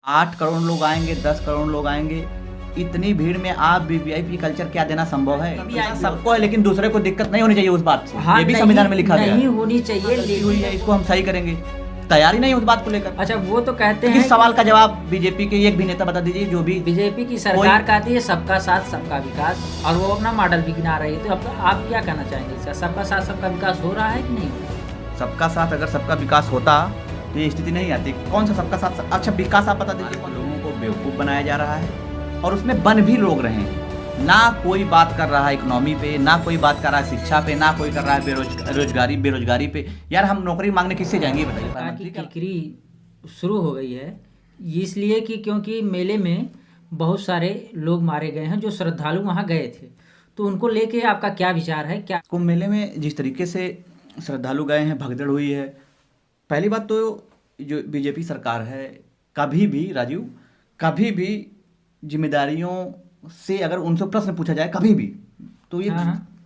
8 करोड़ लोग आएंगे, 10 करोड़ लोग आएंगे, इतनी भीड़ में आप वीवीआईपी कल्चर क्या देना संभव है? सबको है, लेकिन दूसरे को दिक्कत नहीं होनी चाहिए उस बात से। हाँ, ये भी संविधान में लिखा गया नहीं है। होनी चाहिए, गलती हुई है, इसको हम सही करेंगे। तैयारी नहीं है उस बात को लेकर। अच्छा, वो तो कहते हैं किस सवाल का जवाब बीजेपी के एक भी नेता बता दीजिए जो भी। बीजेपी की सरकार कहती है सबका साथ सबका विकास, और वो अपना मॉडल भी गिना रही है। तो अब आप क्या कहना चाहेंगे इसका? सबका साथ सबका विकास हो रहा है कि नहीं हो रहा? सबका साथ अगर सबका विकास होता तो ये स्थिति नहीं आती। कौन सा सबका साथ? अच्छा, विकास आप बता दीजिए। लोगों को बेवकूफ़ बनाया जा रहा है और उसमें बन भी लोग रहे हैं। ना कोई बात कर रहा है इकोनॉमी पे, ना कोई बात कर रहा है शिक्षा पे, ना कोई कर रहा है बेरोजगारी पे। यार हम नौकरी मांगने किससे जाएंगे बताइए? किरकिरी शुरू हो गई है इसलिए कि क्योंकि मेले में बहुत सारे लोग मारे गए हैं जो श्रद्धालु वहाँ गए थे। तो उनको लेके आपका क्या विचार है? क्या कुंभ मेले में जिस तरीके से श्रद्धालु गए हैं, भगदड़ हुई है। पहली बात तो जो बीजेपी सरकार है, कभी भी राजीव, कभी भी जिम्मेदारियों से अगर उनसे प्रश्न पूछा जाए कभी भी, तो ये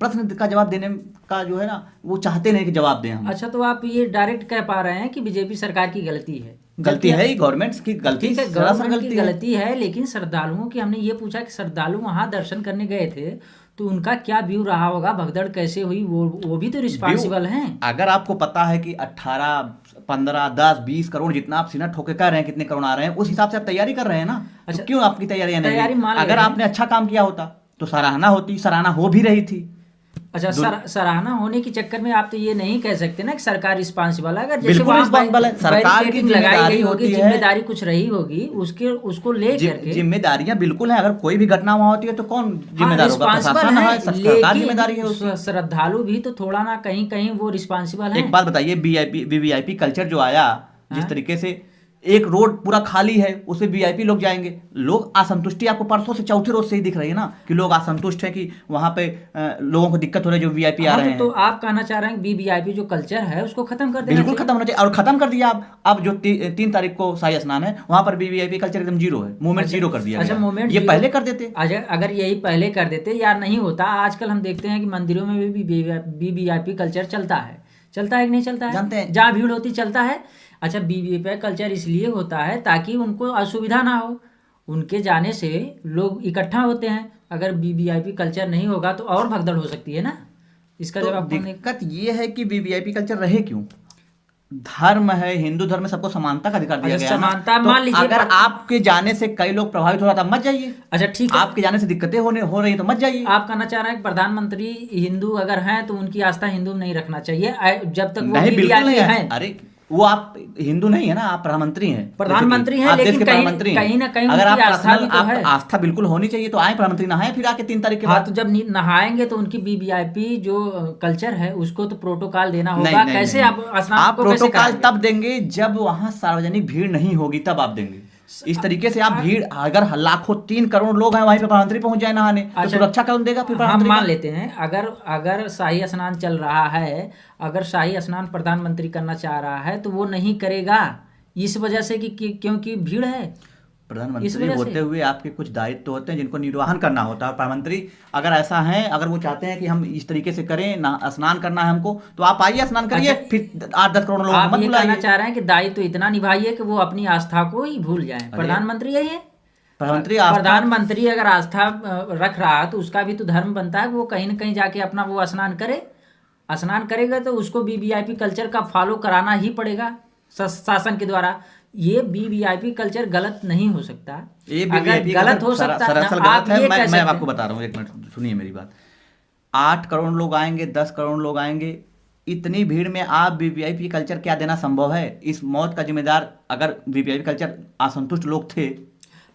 प्रश्न का जवाब देने का जो है ना, वो चाहते नहीं कि जवाब दें हम। अच्छा, तो आप ये डायरेक्ट कह पा रहे हैं कि बीजेपी सरकार की गलती है? गलती है ही, गवर्नमेंट की गलती, गवर्नमेंट की गलती है। लेकिन श्रद्धालुओं की हमने ये पूछा कि श्रद्धालु वहाँ दर्शन करने गए थे तो उनका क्या व्यू रहा होगा, भगदड़ कैसे हुई, वो भी तो रिस्पॉन्सिबल हैं। अगर आपको पता है कि 18, 15, 10, 20 करोड़ जितना आप सीना ठोके कर रहे हैं, कितने करोड़ आ रहे हैं, उस हिसाब से आप तैयारी कर रहे हैं ना। अच्छा, तो क्यों आपकी तैयारी नहीं? अगर आपने अच्छा काम किया होता तो सराहना होती, सराहना हो भी रही थी। अच्छा, सराहना होने के चक्कर में आप तो ये नहीं कह सकते ना कि सरकार रिस्पॉन्सिबल है। अगर जैसे बिल्कुल रिस्पॉन्सिबल है, सरकार की लगाई गई होगी, जिम्मेदारी कुछ रही होगी, उसको ले करके जिम्मेदारियां बिल्कुल है। अगर कोई भी घटना वहां होती है तो कौन जिम्मेदार होगा? प्रशासन है, सरकार जिम्मेदारी है। श्रद्धालु भी तो थोड़ा ना कहीं कहीं वो रिस्पॉन्सिबल है। एक बात बताइए, वीवीआईपी कल्चर जो आया, जिस तरीके से एक रोड पूरा खाली है, उसमें वीआईपी लोग जाएंगे, लोग असंतुष्टि आपको परसों से चौथे रोज से ही दिख रही है ना, कि लोग असंतुष्ट हैं कि वहां पे लोगों को दिक्कत हो रही है जो वीआईपी आ रहे हैं। तो आप कहना चाह रहे हैं कि वीवीआईपी जो कल्चर है उसको खत्म कर देना? बिल्कुल खत्म होना चाहिए, और खत्म कर दिया। अब जो 3 तारीख को शाही स्नान है, वहां पर वीवीआईपी कल्चर एकदम जीरो है, मूवमेंट जीरो कर दिया। अच्छा, मूवमेंट ये पहले कर देते। अगर यही पहले कर देते या नहीं होता। आजकल हम देखते हैं कि मंदिरों में भी वीवीआईपी कल्चर चलता है कि नहीं चलता है? जानते हैं, जहाँ भीड़ होती चलता है। अच्छा, वीवीआईपी कल्चर इसलिए होता है ताकि उनको असुविधा ना हो, उनके जाने से लोग इकट्ठा होते हैं। अगर वीवीआईपी कल्चर नहीं होगा तो और भगदड़ हो सकती है ना। इसका तो जवाब दिक्कत ये है कि वीवीआईपी कल्चर रहे क्यों? धर्म है, हिंदू धर्म में सबको समानता का अधिकार दिया गया है। समानता, तो मान लीजिए अगर आपके जाने से कई लोग प्रभावित हो रहा था, मत जाइए। अच्छा, ठीक है, आपके जाने से दिक्कतें हो रही है तो मत जाइए। आप कहना चाह रहे हैं कि प्रधानमंत्री हिंदू अगर हैं तो उनकी आस्था हिंदू में नहीं रखना चाहिए जब तक वो नहीं, बिल्कुल नहीं है। हैं। अरे वो आप हिंदू नहीं है ना, आप प्रधानमंत्री हैं। प्रधानमंत्री हैं, लेकिन कहीं ना कहीं अगर आप आस्था बिल्कुल होनी चाहिए तो आए प्रधानमंत्री, नहाए फिर आके 3 तारीख के बाद। तो जब नहाएंगे तो उनकी वीवीआईपी जो कल्चर है उसको तो प्रोटोकॉल देना होगा। कैसे आप प्रोटोकॉल तब देंगे जब वहां सार्वजनिक भीड़ नहीं होगी, तब आप देंगे। इस तरीके से आप भीड़, अगर लाखों 3 करोड़ लोग हैं वहीं पे प्रधानमंत्री पहुंच जाए नहाने, तो सुरक्षा कौन देगा? फिर हम मान लेते हैं अगर शाही स्नान चल रहा है, अगर शाही स्नान प्रधानमंत्री करना चाह रहा है तो वो नहीं करेगा इस वजह से कि क्योंकि भीड़ है। प्रधानमंत्री होते हुए आपके कुछ दायित्व तो होते हैं जिनको निर्वहन करना होता है। प्रधानमंत्री अगर ऐसा है, अगर वो चाहते हैं कि हम इस तरीके से करें ना, स्नान करना है हमको, तो आप आइए स्नान करिए। अच्छा, फिर 8-10 करोड़ लोग मत बुलाइए। कहना चाह रहे हैं कि दायित्व तो इतना निभाइए कि वो अपनी आस्था को ही भूल जाएं। प्रधानमंत्री यही है। प्रधानमंत्री अगर आस्था रख रहा है तो उसका भी तो धर्म बनता है, वो कहीं ना कहीं जाके अपना वो स्नान करे। स्नान करेगा तो उसको वीवीआईपी कल्चर का फॉलो कराना ही पड़ेगा शासन के द्वारा। ये वीवीआईपी कल्चर गलत नहीं हो सकता। अगर गलत हो सकता है, मैं आपको बता रहा हूँ, 1 मिनट सुनिए मेरी बात। 8 करोड़ लोग आएंगे, 10 करोड़ लोग आएंगे, इतनी भीड़ में आप वीवीआईपी कल्चर क्या देना संभव है? इस मौत का जिम्मेदार अगर वीवीआईपी कल्चर असंतुष्ट लोग थे,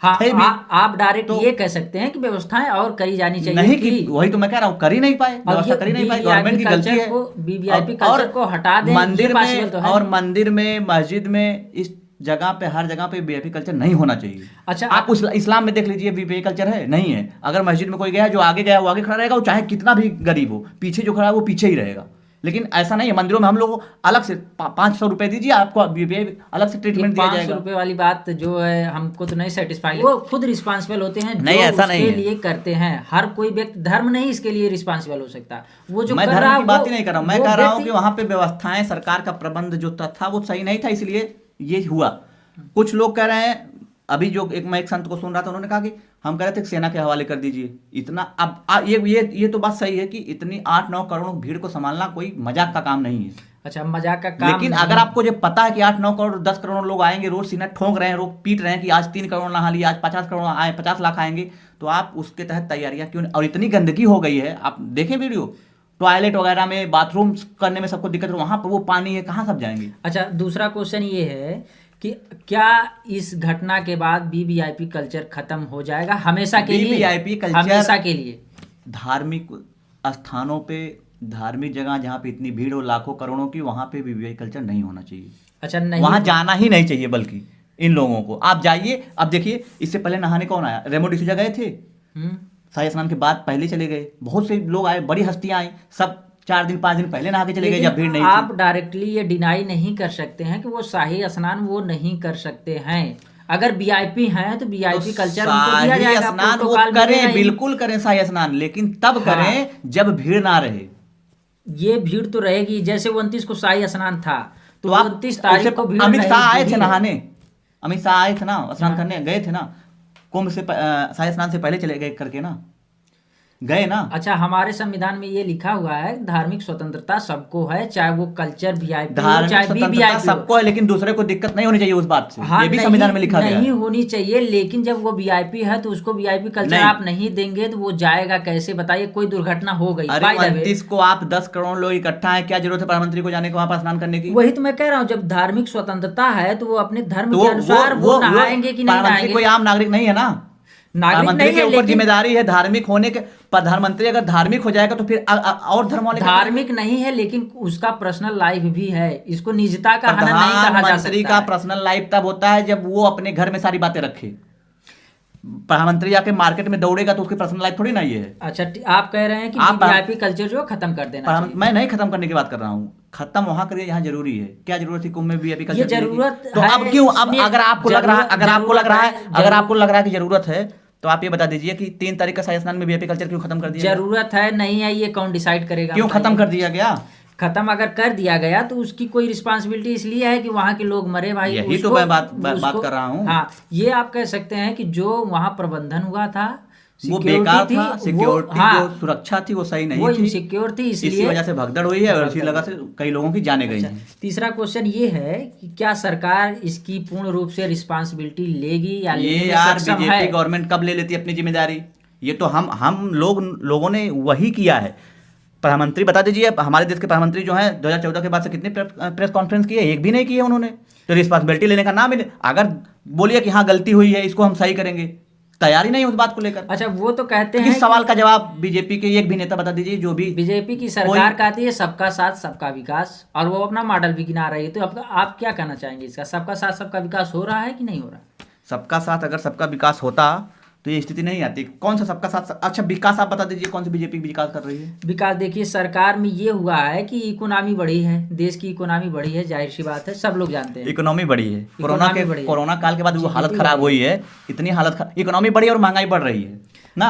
आप डायरेक्ट ये कह सकते हैं कि व्यवस्थाएं और करी जानी चाहिए। नहीं की, वही तो मैं कह रहा हूँ, कर ही नहीं पाए, व्यवस्था कर ही नहीं पाए, गवर्नमेंट की गलती है। वीवीआईपी कल्चर को हटा दें। मंदिर में, मस्जिद में, इस जगह पे, हर जगह पे वीवीआईपी कल्चर नहीं होना चाहिए। अच्छा, आप उस इस्लाम में देख लीजिए, वीवीआईपी कल्चर है नहीं है। अगर मस्जिद में कोई गया, जो आगे गया वो आगे खड़ा रहेगा, वो चाहे कितना भी गरीब हो, पीछे जो खड़ा है वो पीछे ही रहेगा। लेकिन ऐसा नहीं है, मंदिरों में हम लोग अलग से 500 रुपए दीजिए, आपको वीवीआईपी अलग से ट्रीटमेंट दिया जाएगा। 500 रुपए वाली बात जो है हमको तो नहीं सेटिस्फाई। वो खुद रिस्पॉन्सिबल होते हैं, नहीं ऐसा नहीं है, लिए करते हैं। हर कोई व्यक्ति, धर्म नहीं इसके लिए रिस्पॉन्सिबल हो सकता। वो जो मैं धर्म की बात ही नहीं कर रहा हूँ, मैं कह रहा हूँ कि वहां पे व्यवस्थाएं, सरकार का प्रबंध जो था वो सही नहीं था, इसलिए ये हुआ। कुछ लोग कह रहे हैं अभी जो मैं एक संत को सुन रहा था, उन्होंने कहा कि हम कह रहे थे कि सेना के हवाले कर दीजिए इतना। अब ये तो बात सही है कि इतनी 8-9 करोड़ भीड़ को संभालना कोई मजाक का काम नहीं है। अच्छा, मजाक का काम लेकिन अगर आपको जब पता है कि 8-9 करोड़ 10 करोड़ लोग आएंगे, रोज सीना ठोक रहे हैं, रोज पीट रहे हैं कि आज 3 करोड़ नहा लिए, आज 50 करोड़ आए, 50 लाख आएंगे, तो आप उसके तहत तैयारियां क्यों नहीं? और इतनी गंदगी हो गई है, आप देखें वीडियो, टॉयलेट वगैरह में, बाथरूम करने में सबको दिक्कत, वहां पर वो पानी है, कहाँ सब जाएंगे? अच्छा, दूसरा क्वेश्चन ये है कि क्या इस घटना के बाद वीवीआईपी कल्चर खत्म हो जाएगा हमेशा के लिए? वीवीआईपी कल्चर हमेशा के लिए धार्मिक स्थानों पे, धार्मिक जगह जहाँ पे इतनी भीड़ हो लाखों करोड़ों की, वहां पे वीवीआईपी कल्चर नहीं होना चाहिए। अच्छा, नहीं, वहां जाना ही नहीं चाहिए। बल्कि इन लोगों को आप जाइए, अब देखिए इससे पहले नहाने कौन आया? रेमो डिसूजा गए थे, शाही स्नान के बाद पहले चले गए, बहुत से लोग आए, बड़ी हस्तियां आई, सब 4 दिन 5 दिन पहले नहा के चले गए जब भीड़ नहीं थी। आप डायरेक्टली ये डिनाई नहीं कर सकते हैं कि वो शाही स्नान वो नहीं कर सकते हैं। अगर वीआईपी हैं तो वीआईपी कल्चर उनको दिया जाएगा, स्नान वो प्रोटोकॉल करें, बिल्कुल करें शाही स्नान, लेकिन तब करें जब भीड़ ना रहे। ये भीड़ तो रहेगी, जैसे 29 को शाही स्नान था तो आप 29 तारीख को भीड़ अमित शाह आए रहेगी। थे नहाने, अमित शाह आए थे ना, स्नान करने गए थे ना, कुंभ से शाही स्नान से पहले चले गए करके ना, गए ना। अच्छा, हमारे संविधान में ये लिखा हुआ है धार्मिक स्वतंत्रता सबको है, चाहे वो कल्चर वीआईपी हो धार्मिक चाहे स्वतंत्रता वीवीआईपी सबको है, लेकिन दूसरे को दिक्कत नहीं होनी चाहिए उस बात से। हाँ, ये भी संविधान में लिखा गया नहीं है। होनी चाहिए, लेकिन जब वो वीआईपी है तो उसको वीआईपी कल्चर नहीं। आप नहीं देंगे तो वो जाएगा कैसे? बताइए, कोई दुर्घटना हो गई, अरे 29 को आप 10 करोड़ लोग इकट्ठा है, क्या जरूरत है प्रधानमंत्री को जाने को वहां पर स्नान करने की? वही तो मैं कह रहा हूँ, जब धार्मिक स्वतंत्रता है तो वो अपने धर्म तो के अनुसार वो नहाएंगे कि नहीं प्रधानमंत्री नहाएंगे? कोई आम नागरिक नहीं है ना, नागरिक प्रधानमंत्री नहीं के है, ऊपर लेकिन जिम्मेदारी है धार्मिक होने के। प्रधानमंत्री अगर धार्मिक हो जाएगा तो फिर और धर्म वाले धार्मिक नहीं है, लेकिन उसका पर्सनल लाइफ भी है, इसको निजता का हनन नहीं कहा जा प्रधानमंत्री सकता का है। पर्सनल लाइफ तब होता है जब वो अपने घर में सारी बातें रखे। प्रधानमंत्री जाके मार्केट में दौड़ेगा तो उसकी पर्सनल लाइफ थोड़ी ना ये है। अच्छा, आप कह रहे हैं कि आप- वीआईपी कल्चर जो खत्म कर देना चाहिए। मैं नहीं खत्म करने की बात कर रहा हूँ, खत्म वहां करिए यहाँ जरूरी है। क्या जरूरत थी कुंभ में वीआईपी कल्चर? ये जरूरत तो है, अब क्यों? अब इसमें अगर आपको लग रहा है, अगर आपको लग रहा है, जरूरत अगर आपको लग रहा है कि जरूरत है, तो आप ये बता दीजिए कि 3 तारीख का शाही स्नान में वीआईपी कल्चर क्यों खत्म कर दिया? जरूरत है नहीं है, ये कौन डिसाइड करेगा? क्यों खत्म कर दिया गया? खत्म अगर कर दिया गया तो उसकी कोई रिस्पांसिबिलिटी इसलिए है कि वहां के लोग मरे भाई। यही तो मैं बात कर रहा हूँ। हाँ, ये आप कह सकते हैं कि जो वहां प्रबंधन हुआ था वो बेकार थी, था, सिक्योरिटी जो सुरक्षा थी वो सही नहीं वो थी, इनसिक्योर थी, इसी इसलिए वजह से भगदड़ हुई है और इसी लगा से कई लोगों की जाने गई हैं। तीसरा क्वेश्चन ये है कि क्या सरकार इसकी पूर्ण रूप से रिस्पांसिबिलिटी लेगी या ये लेने में यार सक्षम है? बीजेपी गवर्नमेंट कब ले लेती है अपनी जिम्मेदारी? ये तो हम लोगों ने वही किया है। प्रधानमंत्री बता दीजिए, हमारे देश के प्रधानमंत्री जो हैं 2014 के बाद से कितने प्रेस कॉन्फ्रेंस किए? एक भी नहीं किए उन्होंने। तो रिस्पांसिबिलिटी लेने का नाम ही नहीं। अगर बोलिए कि हाँ गलती हुई है, इसको हम सही करेंगे, तैयारी नहीं है उस बात को लेकर। अच्छा, वो तो कहते हैं किस सवाल का जवाब बीजेपी के एक भी नेता बता दीजिए जो भी। बीजेपी की सरकार कहती है सबका साथ सबका विकास, और वो अपना मॉडल भी गिना रही है। तो अब आप क्या कहना चाहेंगे इसका? सबका साथ सबका विकास हो रहा है कि नहीं हो रहा? सबका साथ अगर सबका विकास होता तो ये स्थिति नहीं आती। कौन सा सबका साथ? अच्छा, विकास आप बता दीजिए, कौन सी बीजेपी विकास कर रही है? विकास देखिए, सरकार में ये हुआ है कि इकोनॉमी बढ़ी है, देश की इकोनॉमी बढ़ी है, जाहिर सी बात है, सब लोग जानते हैं इकोनॉमी बढ़ी है। बढ़ी है। कोरोना काल के बाद वो हालत खराब हुई है, इतनी इकोनॉमी बढ़ी और महंगाई बढ़ रही है ना।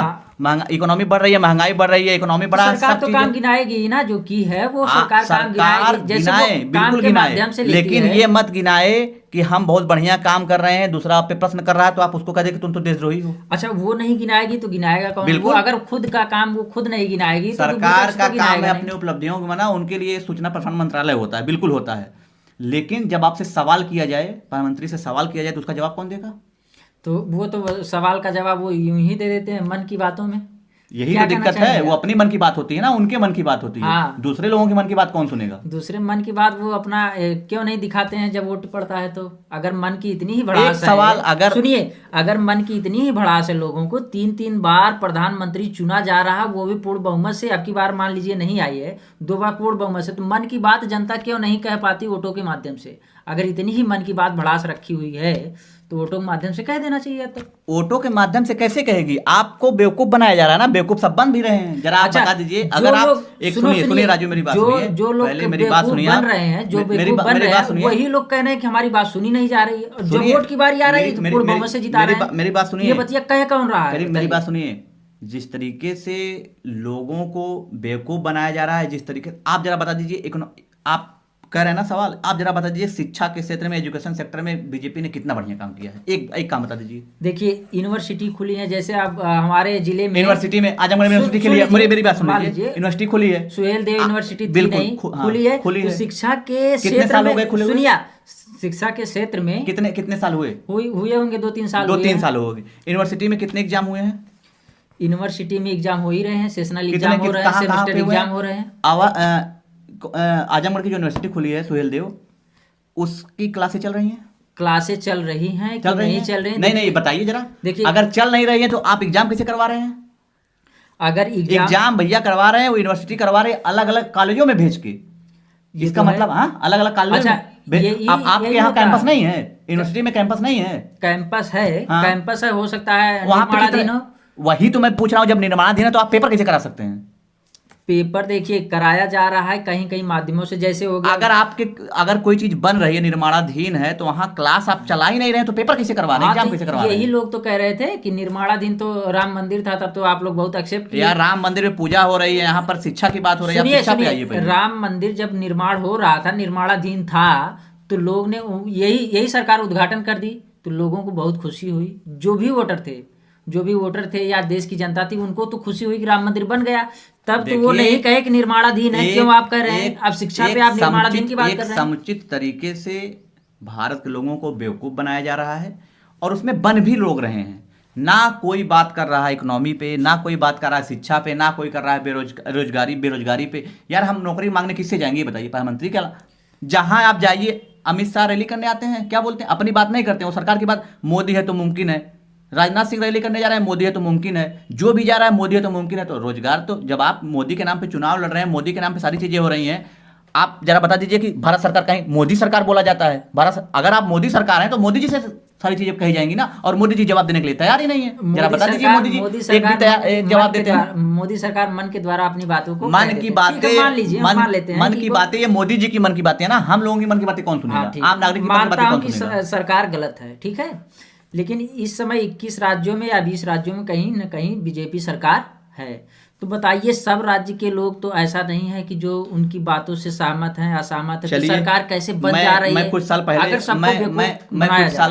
इकोनॉमी बढ़ रही है, महंगाई बढ़ रही है, इकोनॉमी बढ़ा, सरकार तो काम गिनाएगी ही ना, जो की है वो सरकार काम गिनाएगी, जैसे वो काम बिल्कुल के गिनाए, माध्यम से लेती लेकिन है। ये मत गिनाए कि हम बहुत बढ़िया काम कर रहे हैं, दूसरा आप पे प्रश्न कर रहा है तो आप उसको कह दे कि तुम तो देशद्रोही हो। अच्छा, वो नहीं गिनाएगी तो गिनाएगा कौन? बिल्कुल। वो अगर खुद का काम वो खुद नहीं गिनाएगी तो सरकार का काम है गिनाएगा अपनी उपलब्धियों को मना, उनके लिए सूचना प्रसारण मंत्रालय होता है, बिल्कुल होता है। लेकिन जब आपसे सवाल किया जाए, प्रधानमंत्री से सवाल किया जाए, तो उसका जवाब कौन देगा? तो वो तो सवाल का जवाब वो यूं ही दे देते हैं मन की बातों में। यही क्या तो कहना दिक्कत है। चाहेंगे वो आप? अपनी मन की बात होती है ना, उनके मन की बात होती है। हाँ। दूसरे लोगों की मन की बात कौन सुनेगा? दूसरे मन की बात वो अपना क्यों नहीं दिखाते हैं जब वोट पड़ता है? तो अगर मन की इतनी ही भड़ास एक सवाल अगर सुनिए, अगर मन की इतनी ही भड़ास है लोगों को, 3-3 बार प्रधानमंत्री चुना जा रहा, वो भी पूर्ण बहुमत से, अब की बार मान लीजिए नहीं आई है, 2 बार पूर्ण बहुमत से, तो मन की बात जनता क्यों नहीं कह पाती वोटों के माध्यम से? अगर इतनी ही मन की बात भड़ास रखी हुई है तो वोटों के माध्यम से कह देना चाहिए। तो वोटों के माध्यम से कैसे कहेगी? आपको बेवकूफ बनाया जा रहा है ना, बेवकूफ सब बन भी रहे हैं। जरा आप अच्छा, बता दीजिए। जो अगर आप लोग- एक सुनो, सुनिए राजू, मेरी बात सुनिए, जो लोग पहले मेरी बात सुनिए। बन रहे हैं, जो बेवकूफ बन रहे हैं, वही लोग कह रहे हैं कि हमारी बात सुनी नहीं जा रही है, और जो वोट की बारी आ रही है तो पूर्ण बहुमत से जिता रहे हैं। मेरी बात सुनिए, ये बतिया कह कौन रहा है? मेरी बात सुनिए। जिस तरीके से लोगों को बेवकूफ बनाया जा रहा है, जिस तरीके, आप जरा बता दीजिए, आप कह रहे हैं ना सवाल, आप जरा बता दीजिए शिक्षा के क्षेत्र में, एजुकेशन सेक्टर में बीजेपी ने कितना बढ़िया काम किया है, एक काम बता दीजिए। देखिए यूनिवर्सिटी खुली है, जैसे अब हमारे जिले में यूनिवर्सिटी में आजमगढ़ यूनिवर्सिटी खुली है, मेरी बात सुन लीजिए, यूनिवर्सिटी खुली है, सुहेल देव यूनिवर्सिटी बिल्कुल खुली है। तो शिक्षा के क्षेत्र में सुनिए, शिक्षा के क्षेत्र में कितने साल हुए होंगे 2-3 साल, 2-3 साल हो गए। यूनिवर्सिटी में कितने एग्जाम हुए हैं? यूनिवर्सिटी में एग्जाम हो ही रहे हैं, सेशनल एग्जाम हो रहे हैं, सेमेस्टर एग्जाम हो रहे हैं। आजमगढ़ की जो यूनिवर्सिटी खुली है सुहेल देव, उसकी क्लासें चल रही हैं? क्लासें चल रही हैं कि नहीं चल रही हैं? नहीं बताइए जरा। देखिए अगर चल नहीं रही है तो आप एग्जाम कैसे करवा रहे हैं? अगर एग्जाम भैया करवा रहे हैं, वो यूनिवर्सिटी करवा रहे हैं अलग अलग कॉलेजों में भेज के, इसका मतलब अलग अलग कॉलेज। अच्छा, आपके यहाँ कैंपस नहीं है? यूनिवर्सिटी में कैंपस नहीं है? कैंपस है, कैंपस है, हो सकता है वहां पे वही तो मैं पूछ रहा हूँ, जब निर्माणाधीन है तो आप पेपर कैसे करा सकते हैं? पेपर देखिए कराया जा रहा है कहीं कहीं माध्यमों से, जैसे हो गया अगर कोई चीज बन रही है, निर्माणाधीन है, तो वहाँ क्लास आप चला ही नहीं रहे तो पेपर कैसे करवा रहे हैं, एग्जाम कैसे करवा रहे हैं? यही लोग तो कह रहे थे कि निर्माणाधीन तो राम मंदिर था, तब तो आप लोग बहुत एक्सेप्ट किए। यार राम मंदिर में पूजा हो रही है, यहाँ पर शिक्षा की बात हो रही है, शिक्षा पे आइए। राम मंदिर जब निर्माण हो रहा था, निर्माणाधीन था, तो लोग ने यही सरकार उद्घाटन कर दी, तो लोगों को बहुत खुशी हुई। जो भी वोटर थे या देश की जनता थी, उनको तो खुशी हुई कि राम मंदिर बन गया। तब तो वो नहीं कहे कि निर्माणाधीन है, क्यों आप कह रहे हैं? अब शिक्षा पे आप निर्माणाधीन की बात कर रहे हैं। समुचित तरीके से भारत के लोगों को बेवकूफ बनाया जा रहा है, और उसमें बन भी लोग रहे हैं। ना कोई बात कर रहा है इकोनॉमी पे, ना कोई बात कर रहा है शिक्षा पे, ना कोई कर रहा है बेरोजगारी पे। यार हम नौकरी मांगने किससे जाएंगे बताइए? प्रधानमंत्री क्या? जहां आप जाइए, अमित शाह रैली करने आते हैं, क्या बोलते हैं? अपनी बात नहीं करते हैं, वो सरकार की बात। मोदी है तो मुमकिन है। राजनाथ सिंह रैली करने जा रहे हैं, मोदी है तो मुमकिन है। जो भी जा रहा है मोदी है तो मुमकिन है। तो रोजगार तो, जब आप मोदी के नाम पे चुनाव लड़ रहे हैं, मोदी के नाम पे सारी चीजें हो रही हैं, आप जरा बता दीजिए कि भारत सरकार कहीं मोदी सरकार बोला जाता है? अगर आप मोदी सरकार हैं तो मोदी जी से सारी चीजें कही जाएंगी ना, और मोदी जी जवाब देने के लिए तैयार ही नहीं है। जरा बता दीजिए, मोदी जी एक जवाब देते हैं? मोदी सरकार मन के द्वारा अपनी बातों को मन की बातें मान लीजिए, मान लेते हैं मन की बातें, ये मोदी जी की मन की बातें है ना, हम लोगों की मन की बातें कौन सुनेगा? आम नागरिक की मन की बातें कौन सुनेगा? सरकार गलत है, ठीक है, लेकिन इस समय 21 राज्यों में या 20 राज्यों में कहीं न कहीं बीजेपी सरकार है। तो बताइए, सब राज्य के लोग तो ऐसा नहीं है कि जो उनकी बातों से सहमत हैं, असहमत है, तो सरकार कैसे बन जा रही है? मैं कुछ साल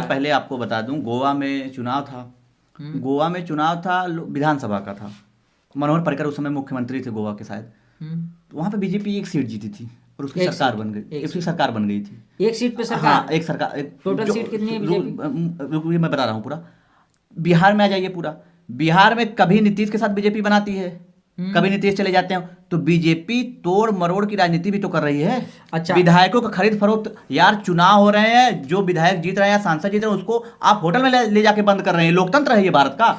पहले आपको बता दूं, गोवा में चुनाव था, विधानसभा का था। मनोहर पर्रिकर उस समय मुख्यमंत्री थे गोवा के शायद। वहां पे बीजेपी एक सीट जीती थी और उसकी सरकार बन गई, उसकी सरकार बन गई थी। एक सीट पे सरकार? हाँ, एक सरकार। टोटल सीट कितनी है बीजेपी? मैं बता रहा हूँ पूरा। बिहार में आ जाइए, पूरा बिहार में कभी नीतीश के साथ बीजेपी बनाती है, कभी नीतीश चले जाते हैं। तो बीजेपी तोड़ मरोड़ की राजनीति भी तो कर रही है। अच्छा, विधायकों का खरीद फरोख्त। यार चुनाव हो रहे हैं, जो विधायक जीत रहे हैं या सांसद जीत रहे हैं, उसको आप होटल में ले जाके बंद कर रहे हैं। लोकतंत्र है ये भारत का।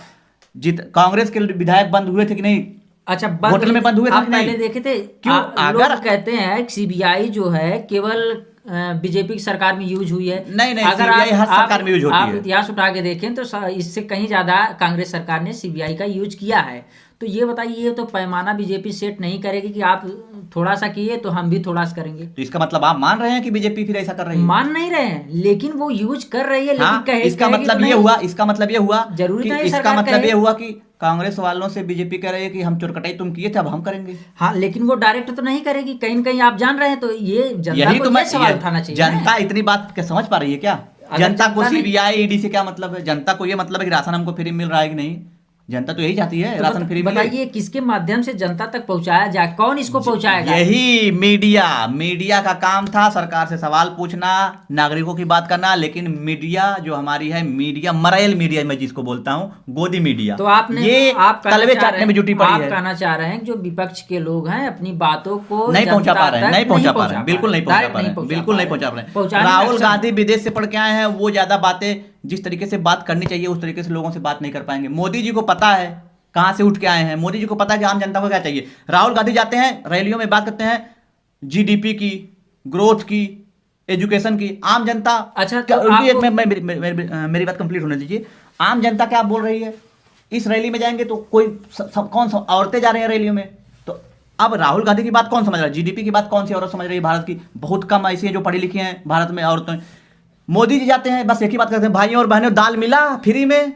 कांग्रेस के विधायक बंद हुए थे कि नहीं? अच्छा, होटल में बंद हुए थे? आप पहले देखे थे क्यों? अगर कहते हैं सीबीआई जो है केवल बीजेपी की सरकार में यूज हुई है। नहीं, अगर हर सरकार में यूज होती है। आप इतिहास उठा के देखें तो इससे कहीं ज्यादा कांग्रेस सरकार ने सीबीआई का यूज किया है। तो ये बताइए, ये तो पैमाना बीजेपी सेट नहीं करेगी कि आप थोड़ा सा किए तो हम भी थोड़ा सा करेंगे। तो इसका मतलब आप मान रहे हैं कि बीजेपी फिर ऐसा कर रही है? मान नहीं रहे हैं, लेकिन वो यूज कर रही है। लेकिन इसका मतलब ये हुआ जरूरी है, इसका मतलब ये हुआ कि कांग्रेस वालों से बीजेपी कह रही है कि हम चोरकटाई तुम किए थे, अब हम करेंगे। हाँ, लेकिन वो डायरेक्ट तो नहीं करेगी, कहीं न कहीं आप जान रहे हैं। तो ये जनता को सवाल उठाना चाहिए। जनता इतनी बात समझ पा रही है क्या? जनता को सीबीआई ईडी से क्या मतलब है? जनता को ये मतलब है कि राशन हमको फ्री मिल रहा है कि नहीं? जनता तो यही चाहती है, राशन फ्री मिले। बताइए किसके माध्यम से जनता तक पहुंचाया जाए? कौन इसको पहुंचाएगा? यही मीडिया का काम था, सरकार से सवाल पूछना, नागरिकों की बात करना। लेकिन मीडिया जो हमारी है, मीडिया मरायल मीडिया मैं जिसको बोलता हूँ, गोदी मीडिया, तो आप तलवे चाटने में जुटी पड़ी है। आप कहना चाह रहे हैं जो विपक्ष के लोग हैं अपनी बातों को नहीं पहुंचा पा रहे हैं, बिल्कुल नहीं पहुंचा पा रहे। राहुल गांधी विदेश से पढ़ के आए हैं, वो ज्यादा बातें जिस तरीके से बात करनी चाहिए उस तरीके से लोगों से बात नहीं कर पाएंगे। मोदी जी को पता है कहां से उठ के आए हैं, मोदी जी को पता है कि आम जनता को क्या चाहिए। राहुल गांधी जाते हैं रैलियों में, बात करते हैं जीडीपी की, ग्रोथ की, एजुकेशन की। आम जनता, अच्छा मेरी बात कंप्लीट होने दीजिए। आम जनता क्या बोल रही है? इस रैली में जाएंगे तो कौन औरतें जा रही है रैलियों में, तो अब राहुल गांधी की बात कौन समझ रहा है? जीडीपी की बात कौन सी औरत समझ रही है भारत की? बहुत कम ऐसी हैं जो पढ़ी लिखी हैं भारत में औरतें। मोदी जी जाते हैं, बस एक ही बात करते हैं, भाइयों और बहनों दाल मिला फ्री में,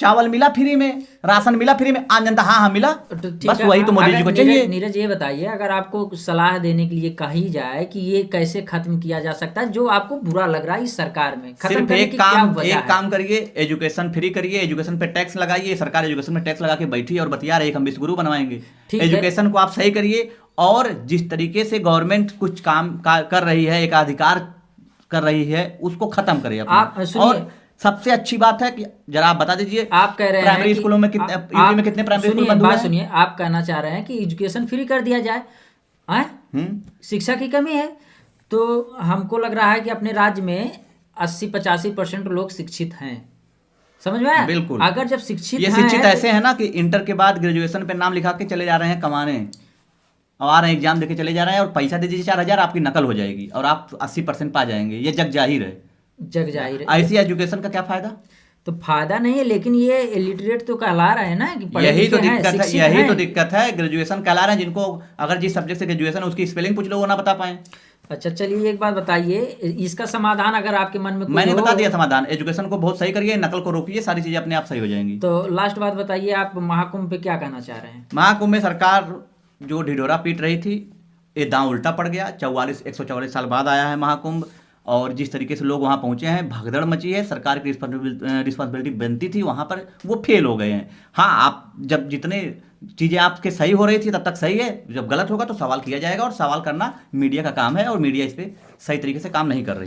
चावल मिला फ्री में, राशन मिला फ्री में, आम जनता हाँ हाँ मिला, तो ठीक बस है। वही तो मोदी जी को चाहिए। नीरज ये बताइए, अगर आपको सलाह देने के लिए कही जाए कि ये कैसे खत्म किया जा सकता है जो आपको बुरा लग रहा है इस सरकार में, खत्म सिर्फ करने की क्या वजह एक है? काम करिए, एजुकेशन फ्री करिए, एजुकेशन पे टैक्स लगाइए, सरकार एजुकेशन में टैक्स लगा के बैठी और बतिया रही, हम विश्वगुरु बनवाएंगे। ठीक है। एजुकेशन को आप सही करिए, और जिस तरीके से गवर्नमेंट कुछ काम कर रही है, एक अधिकार कर रही है, उसको खत्म करिए अपना। आप सुनिए, और सबसे अच्छी बात है कि जरा आप बता दीजिए, आप कह रहे हैं प्राइमरी कि स्कूलों में कितने, यूपी में कितने प्राइमरी स्कूल बंद हुए बात हैं? सुनिए, आप कहना चाह रहे हैं कि एजुकेशन फ्री कर दिया जाए, शिक्षा की कमी है, तो हमको लग रहा है कि अपने राज्य में 80-85% लोग शिक्षित हैं, समझ में आया? बिल्कुल। अगर जब शिक्षित ये हैं शिक्षित ऐसे है ना कि इंटर के बाद ग्रेजुएशन पे नाम लिखा के चले जा रहे हैं कमाने, और आ रहे हैं एग्जाम देके चले जा रहे हैं, और पैसा दे दीजिए 4,000, आपकी नकल हो जाएगी और आप 80% पा जाएंगे। ये जग जाहिर है। जग जाहिर है। ऐसी एजुकेशन का क्या फायदा? तो फायदा नहीं है, लेकिन ये इलिटरेट तो कहला रहे हैं ना, कि पढ़े यही तो लिखे हैं, दिक्कत है, शिक्षित यही हैं। तो दिक्कत है। ग्रेजुएशन कहला रहे हैं, जिनको अगर जिस सब्जेक्ट से ग्रेजुएशन है उसकी स्पेलिंग पूछ लो वो ना बता पाए। अच्छा चलिए, एक बात बताइए, इसका समाधान अगर आपके मन में कोई मैंने हो, बता दिया समाधान, एजुकेशन को बहुत सही करिए, नकल को रोकिए, सारी चीजें अपने आप सही हो जाएंगी। तो लास्ट बात बताइए, आप महाकुंभ पे क्या कहना चाह रहे हैं? महाकुंभ में सरकार जो ढिढोरा पीट रही थी, ये दांव उल्टा पड़ गया। 144 साल बाद आया है महाकुंभ, और जिस तरीके से लोग वहां पहुंचे हैं, भगदड़ मची है, सरकार की रिस्पॉन्सिबिलिटी बनती थी वहां पर, वो फेल हो गए हैं। हाँ, आप जब जितने चीजें आपके सही हो रही थी तब तक सही है, जब गलत होगा तो सवाल किया जाएगा, और सवाल करना मीडिया का काम है, और मीडिया इस पर सही तरीके से काम नहीं कर रही।